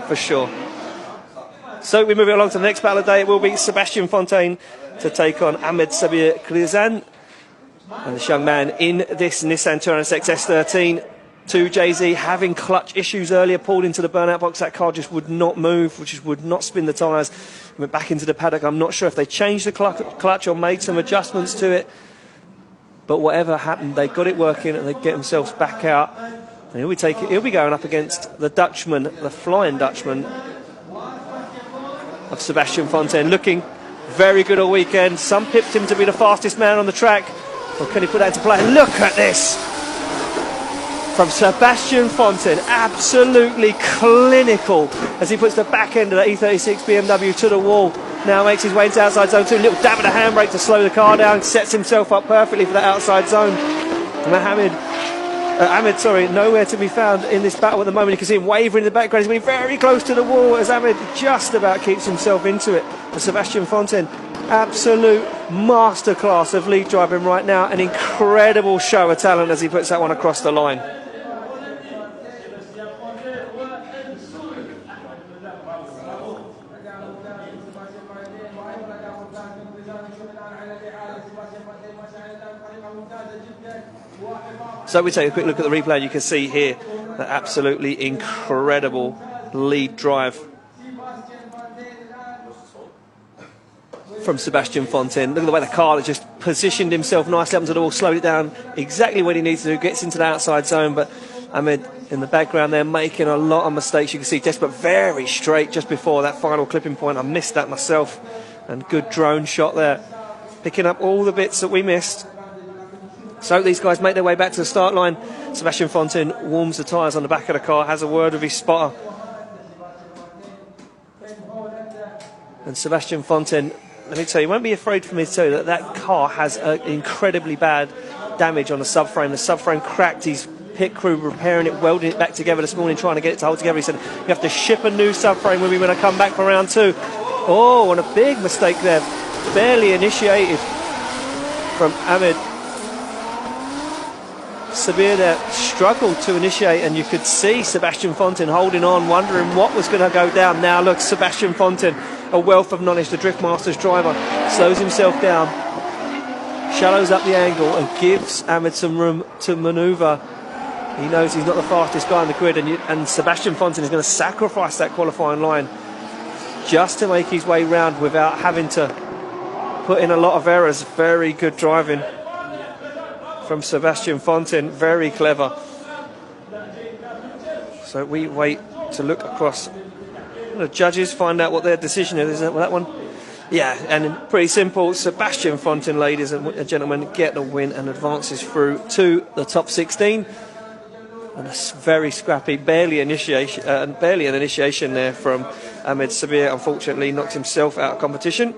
for sure. So we move it along to the next battle of the day. It will be Sebastian Fontaine to take on Ahmed Sabir Krizan. And this young man in this Nissan Touran XS13 to Jay-Z, having clutch issues earlier, pulled into the burnout box. That car just would not move, which would not spin the tyres. Went back into the paddock. I'm not sure if they changed the clutch or made some adjustments to it. But whatever happened, they got it working and they get themselves back out. And he'll be going up against the Dutchman, the Flying Dutchman of Sebastian Fontaine, looking very good all weekend. Some pipped him to be the fastest man on the track. Well, can he put that into play? Look at this from Sebastian Fontaine, absolutely clinical as he puts the back end of the E36 BMW to the wall. Now makes his way into outside zone 2. A little dab of the handbrake to slow the car down. Sets himself up perfectly for that outside zone. Ahmed, nowhere to be found in this battle at the moment. You can see him wavering in the background. He's been very close to the wall as Ahmed just about keeps himself into it. But Sebastian Fontaine, absolute masterclass of lead driving right now. An incredible show of talent as he puts that one across the line. So we take a quick look at the replay. You can see here that absolutely incredible lead drive from Sebastian Fontaine. Look at the way the car just positioned himself nicely up into the wall, slowed it down exactly what he needs to do, gets into the outside zone. But Ahmed in the background there making a lot of mistakes. You can see Desperate very straight just before that final clipping point. I missed that myself. And good drone shot there, picking up all the bits that we missed. So these guys make their way back to the start line. Sebastian Fontaine warms the tyres on the back of the car, has a word with his spotter. And Sebastian Fontaine, let me tell you, won't be afraid for me to tell you that car has incredibly bad damage on the subframe. The subframe cracked. His pit crew repairing it, welding it back together this morning, trying to get it to hold together. He said, you have to ship a new subframe with me when I come back for round 2. Oh, and a big mistake there. Barely initiated from Ahmed Sabir there, struggled to initiate, and you could see Sebastian Fontaine holding on, wondering what was going to go down. Now look, Sebastian Fontaine, a wealth of knowledge, the Drift Masters driver, slows himself down, shallows up the angle and gives Ahmed some room to manoeuvre. He knows he's not the fastest guy on the grid, and Sebastian Fontaine is going to sacrifice that qualifying line just to make his way round without having to put in a lot of errors. Very good driving from Sebastian Fontaine, very clever. So we wait to look across the judges, find out what their decision is. Isn't it that one? Yeah, and pretty simple. Sebastian Fontaine, ladies and gentlemen, get the win and advances through to the top 16. And a very scrappy, barely an initiation there from Ahmed Sabir. Unfortunately, knocked himself out of competition.